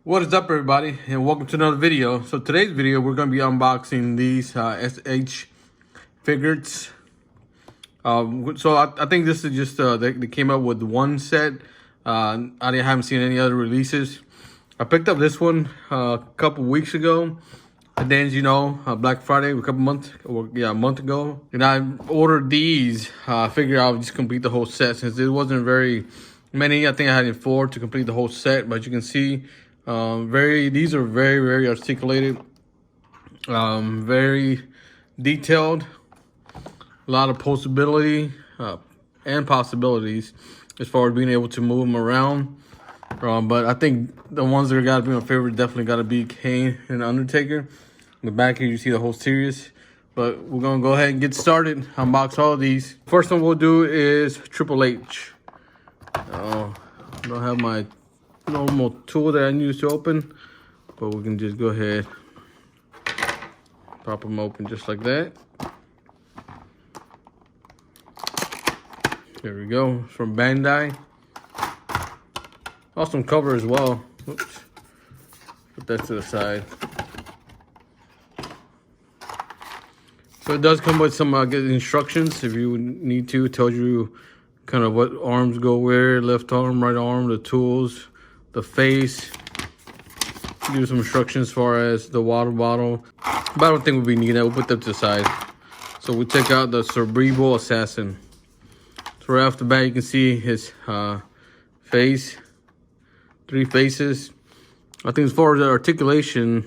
What is up, everybody, and welcome to another video. So today's video, we're going to be unboxing these S.H. Figuarts. So I think this is just, they came up with one set. I haven't seen any other releases. I picked up this one a couple weeks ago. And then, Black Friday, a month ago. And I ordered these. I figured I would just complete the whole set since it wasn't very many. I think I had 4 to complete the whole set, but you can see these are very articulated, very detailed, a lot of possibility and possibilities as far as being able to move them around. But I think the ones that are gotta be my favorite definitely gotta be Kane and Undertaker. In the back here you see the whole series, but we're gonna go ahead and get started, unbox all of these. First one we'll do is Wwe S.H. I don't have my normal tool that I use to open, but we can just go ahead, pop them open just like that. There we go. It's from Bandai. Awesome cover as well. Oops. Put that to the side. So it does come with some instructions if you need to. It tells you kind of what arms go where, left arm, right arm, the tools, the face. Give some instructions as far as the water bottle. But I don't think we'll be needing that. We'll put that to the side. So we take out the Cerebral Assassin. So right off the bat, you can see his face. 3 faces. I think as far as the articulation,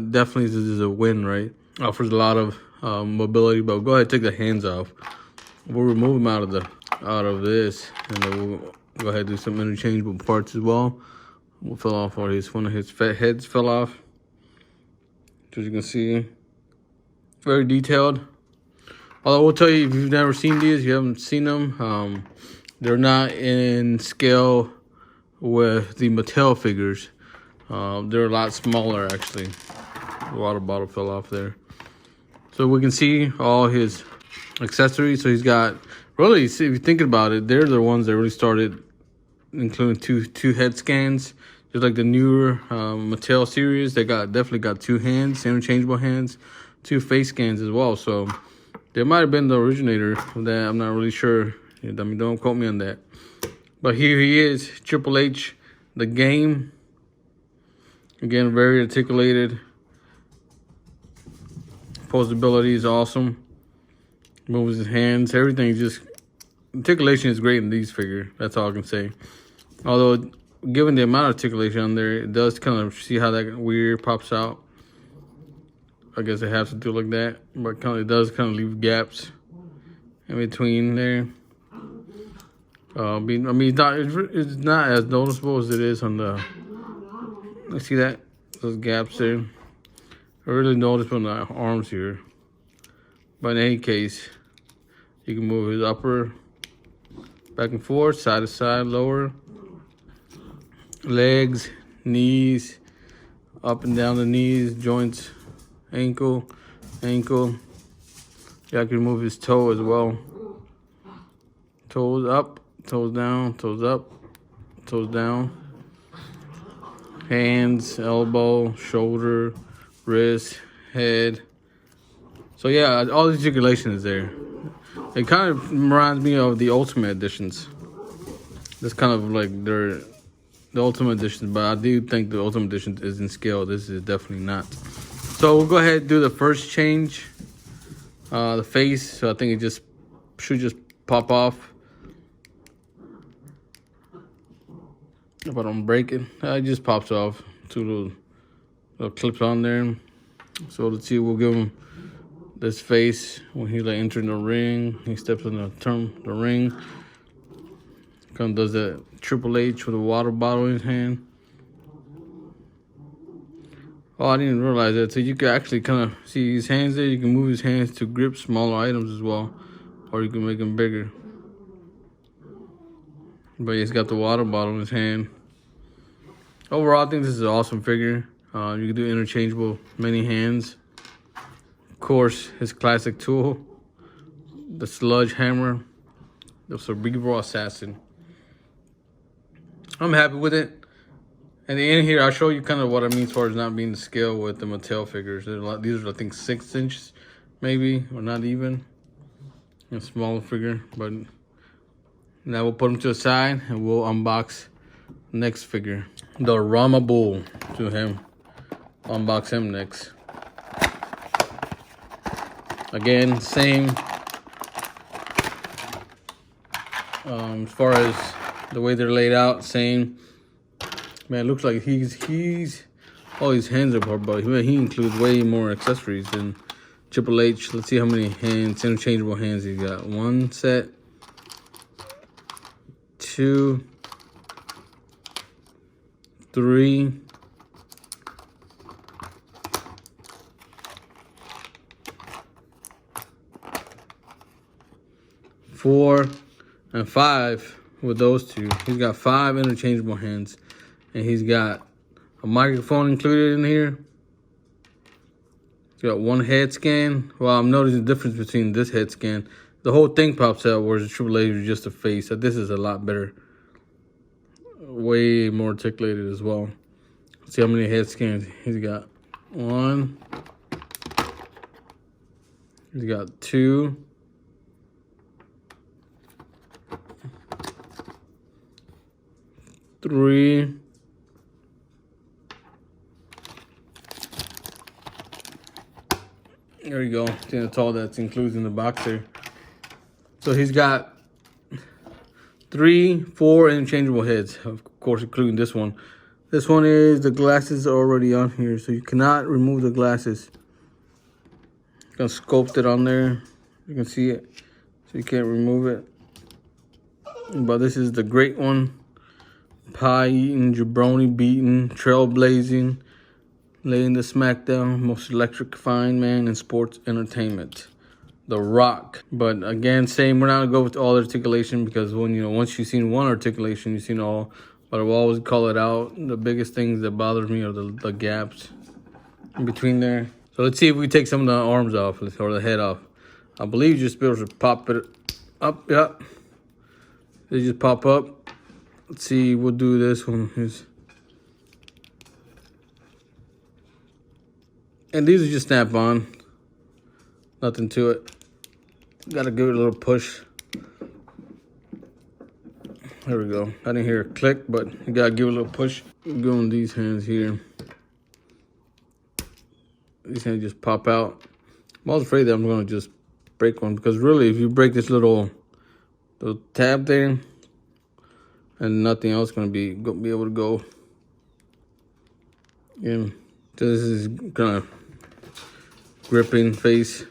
definitely this is a win, right? Offers a lot of mobility, but we'll go ahead and take the hands off. We'll remove them out of this, and then we'll go ahead and do some interchangeable parts as well. We'll fill off one of his heads fell off. As you can see, very detailed. Although I will tell you, if you've never seen these, you haven't seen them, they're not in scale with the Mattel figures. They're a lot smaller, actually. The water bottle fell off there. So we can see all his accessories. So he's got, really, see, if you're thinking about it, they're the ones that really started including two head scans. Just like the newer Mattel series, they definitely got 2 hands, interchangeable hands, 2 face scans as well. So they might have been the originator of that. I'm not really sure. I mean, don't quote me on that. But here he is, Wwe S.H, the game. Again, very articulated. Posability is awesome. Moves his hands. Everything just... Articulation is great in these figures. That's all I can say. Although, given the amount of articulation on there, it does kind of see how that weird pops out. I guess it has to do like that. But it does kind of leave gaps in between there. I mean, it's not as noticeable as it is on the. You see that? Those gaps there. I really notice on the arms here. But in any case, you can move his upper back and forth, side to side, lower. Legs, knees, up and down the knees, joints, ankle. Yeah, I can move his toe as well. Toes up. Toes down, toes up, toes down. Hands, elbow, shoulder, wrist, head. So yeah, all the articulation is there. It kind of reminds me of the Ultimate Editions. That's kind of like the Ultimate Edition, but I do think the Ultimate Edition is in scale. This is definitely not. So we'll go ahead and do the first change. The face, so I think it should just pop off. If I don't break it, it just pops off. 2 little clips on there. So let's see, we'll give him this face when he entering the ring. He steps in the ring. Kind of does that Wwe S.H with a water bottle in his hand. Oh, I didn't realize that. So you can actually kind of see his hands there. You can move his hands to grip smaller items as well, or you can make them bigger. But he's got the water bottle in his hand. Overall, I think this is an awesome figure. You can do interchangeable many hands. Of course, his classic tool, the sludge hammer, the Cerebral Assassin. I'm happy with it. And in here, I'll show you kind of what I mean as far as not being the scale with the Mattel figures. These are, I think, 6 inches, maybe, or not even. A smaller figure, but now we'll put them to the side and we'll unbox the next figure. The Rama Bull to him. Unbox him next. Again, same. As far as the way they're laid out, same. Man, it looks like he's all his hands are part, but he includes way more accessories than Triple H. Let's see how many hands, interchangeable hands he's got. 1 set, 2, 3, 4, and 5 with those two. He's got 5 interchangeable hands. And he's got a microphone included in here. He's got 1 head scan. Well, I'm noticing the difference between this head scan. The whole thing pops out, whereas the Triple H is just a face. So this is a lot better. Way more articulated as well. Let's see how many head scans he's got. 1. He's got 2. 3. There you go. See, that's all that's included in the box there. So he's got 3, 4 interchangeable heads, of course, including this one. This one is, the glasses are already on here, so you cannot remove the glasses. Gonna sculpt it on there. You can see it, so you can't remove it. But this is the great one. Pie eating, jabroni beating, trailblazing, laying the smackdown, most electrifying man in sports entertainment, The Rock. But again, same, we're not gonna go with all articulation because once you've seen one articulation, you've seen all. But I will always call it out. The biggest things that bother me are the gaps in between there. So let's see if we take some of the arms off or the head off. I believe you're supposed to pop it up. Yep, they just pop up. Let's see. We'll do this one. And these are just snap on. Nothing to it. Gotta give it a little push. There we go. I didn't hear a click, but you gotta give it a little push. Go on these hands here. These hands just pop out. I'm always afraid that I'm gonna just break one because really, if you break this little tab there, and nothing else gonna be able to go. Yeah, so this is kind of gripping face.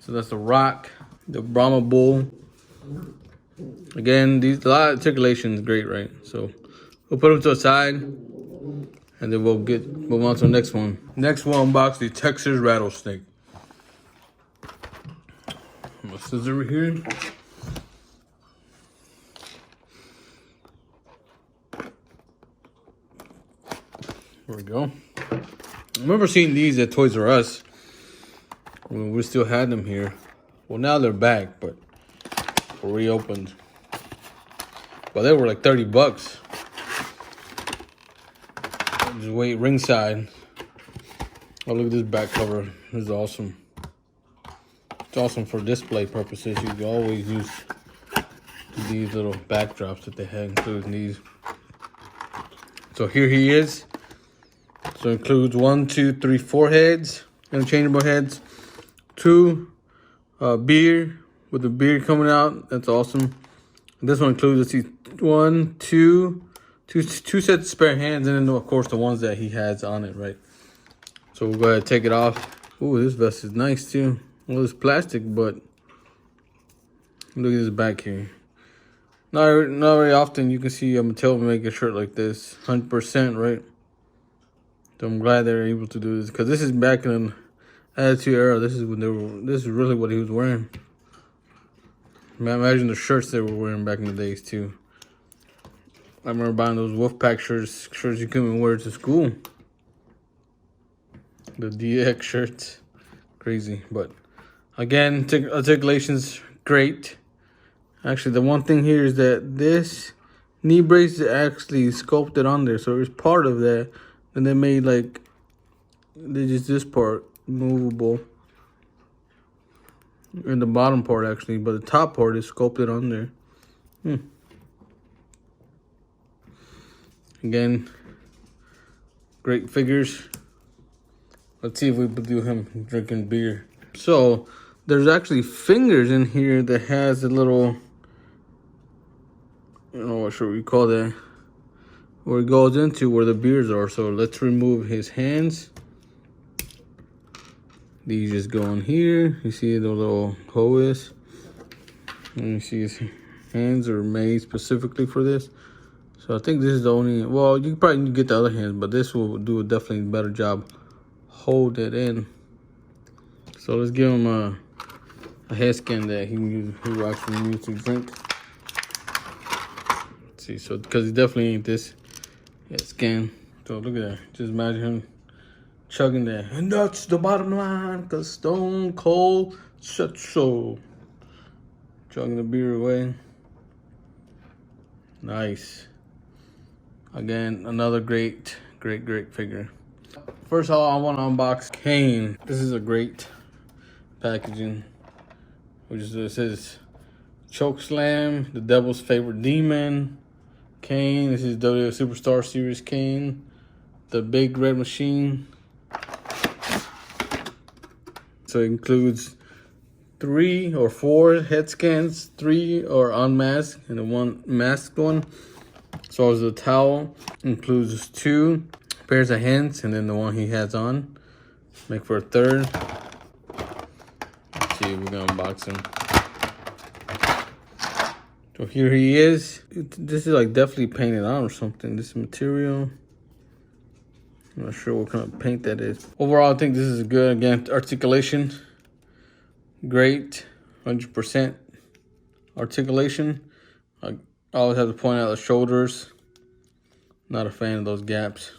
So that's The Rock, the Brahma Bull. Again, a lot of articulation is great, right? So we'll put them to the side, and then we'll move on to the next one. Next one, unbox the Texas Rattlesnake. My scissors over here. There we go. I remember seeing these at Toys R Us when we still had them here. Well, now they're back, but reopened. But they were like 30 bucks. Just wait ringside. Oh, look at this back cover. This is awesome. It's awesome for display purposes. You can always use these little backdrops that they had, including these. So here he is. So it includes 1, 2, 3, 4 heads, interchangeable heads. 2 beard with the beard coming out. That's awesome. And this one includes, let's see, 1, 2 sets of spare hands, and then of course the ones that he has on it, right? So we'll go ahead and take it off. Ooh, this vest is nice too. Well, it's plastic, but look at this back here. Not very often you can see a Mattel make a shirt like this, 100%, right? So I'm glad they're able to do this because this is back in the Attitude Era. This is really what he was wearing. Imagine the shirts they were wearing back in the days too. I remember buying those Wolfpack shirts you couldn't wear to school. The DX shirts, crazy. But again, articulation's great. Actually, the one thing here is that this knee brace is actually sculpted on there, so it's part of that. And they made like just this part movable, and the bottom part actually, but the top part is sculpted on there. Again, great figures. Let's see if we do him drinking beer. So there's actually fingers in here that has a little, I don't know what should we call that, where it goes into where the beers are. So let's remove his hands. These just go in here. You see the little hole is. And you see his hands are made specifically for this. So I think this is the only, well, you probably need to get the other hands, but this will do a definitely better job hold it in. So let's give him a head scan that he will actually use to drink. Let's see, so because he definitely ain't this head scan. So look at that. Just imagine him chugging that. And that's the bottom line, because Stone Cold said so. Chugging the beer away. Nice. Again, another great figure. First of all, I want to unbox Kane. This is a great packaging, which is, it says Choke Slam, the Devil's Favorite Demon. Kane, this is WWE Superstar Series Kane. The Big Red Machine. So it includes 3 or 4 head scans, 3 are unmasked, and the 1 masked one. So as the towel includes 2 pairs of hands, and then the one he has on. Make for a 3rd. Let's see if we're gonna unbox him. So here he is. This is like definitely painted on or something. This material. I'm not sure what kind of paint that is. Overall, I think this is good. Again, articulation. Great. 100% articulation. I always have to point out the shoulders. Not a fan of those gaps.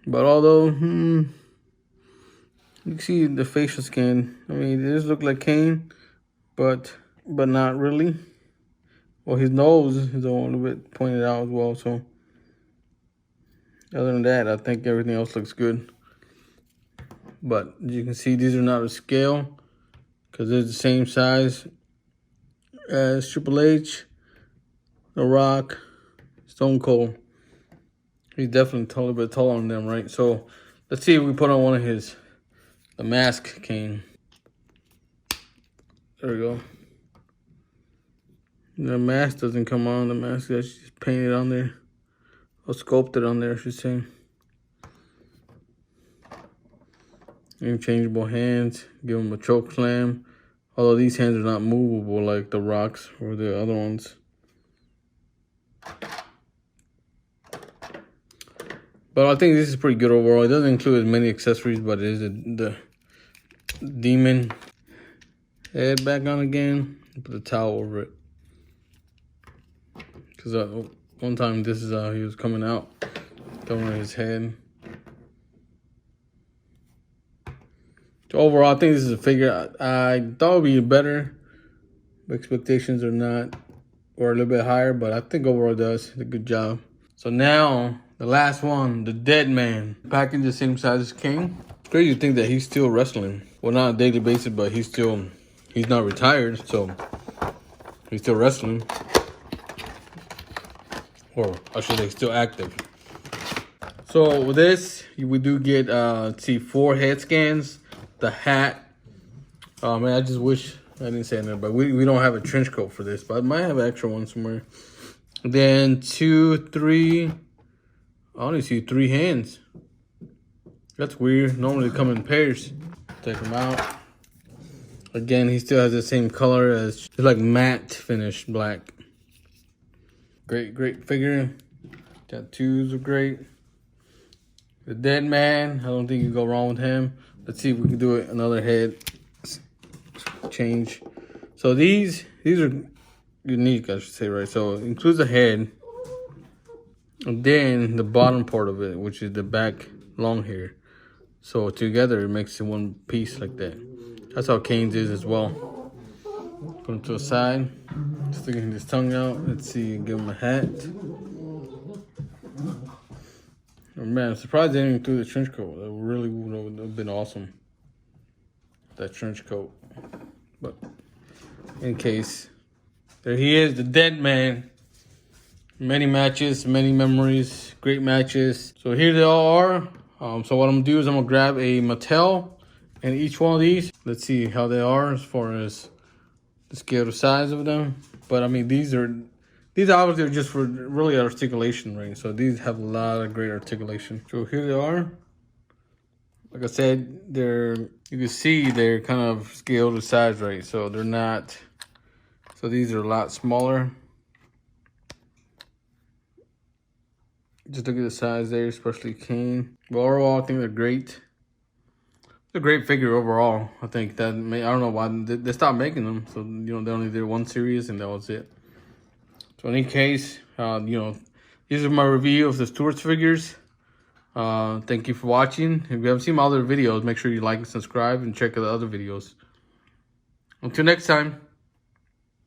But although, you can see the facial skin. I mean, it does look like Kane, but not really. Well, his nose is a little bit pointed out as well. So other than that, I think everything else looks good. But as you can see, these are not to scale because they're the same size as Triple H, The Rock, Stone Cold. He's definitely a little bit taller than them, right? So let's see if we put on one of the mask Kane. There we go. The mask doesn't come on. The mask is just painted on there. Or sculpted on there, I should say. Interchangeable hands. Give him a choke slam. Although these hands are not movable like the Rock's or the other ones. But I think this is pretty good overall. It doesn't include as many accessories, but it is the demon head back on again. Put the towel over it. Because one time this is how he was coming out. Covering his head. So overall, I think this is a figure I thought would be better. Expectations are not, or a little bit higher, but I think overall it does a good job. So now, the last one, the Dead Man. Package the same size as King. It's crazy to think that he's still wrestling. Well, not on a daily basis, but he's not retired, so he's still wrestling. Or I should say, still active. So with this, we do get, let's see, 4 head scans. The hat. Oh man, I just wish I didn't say that, but we don't have a trench coat for this, but I might have an extra one somewhere. Then 2, 3. I only see 3 hands. That's weird. Normally they come in pairs. Take them out. Again, he still has the same color as, it's like matte finish black. Great figure. Tattoos are great. The Dead Man, I don't think you can go wrong with him. Let's see if we can do it. Another head change. So these are unique, I should say, right? So it includes the head, and then the bottom part of it, which is the back long hair. So together it makes it one piece like that. That's how Kane's is as well. Put him to the side. Sticking his tongue out. Let's see, give him a hat. Oh, man, I'm surprised they didn't include the trench coat. That really would have been awesome. That trench coat. But in case. There he is, the dead man. Many matches, many memories, great matches. So here they all are. So what I'm gonna do is I'm gonna grab a Mattel and each one of these. Let's see how they are as far as the scale of size of them. But I mean, these obviously are just for really articulation, right? So these have a lot of great articulation. So here they are. Like I said, you can see they're kind of scaled to size, right? So they're not, so these are a lot smaller. Just look at the size there, especially Kane. But overall, I think they're great. It's a great figure overall. I think that, I don't know why they stopped making them. So, you know, they only did one series and that was it. So in any case, you know, these are my review of the Figuarts figures. Thank you for watching. If you haven't seen my other videos, make sure you like and subscribe and check out the other videos. Until next time.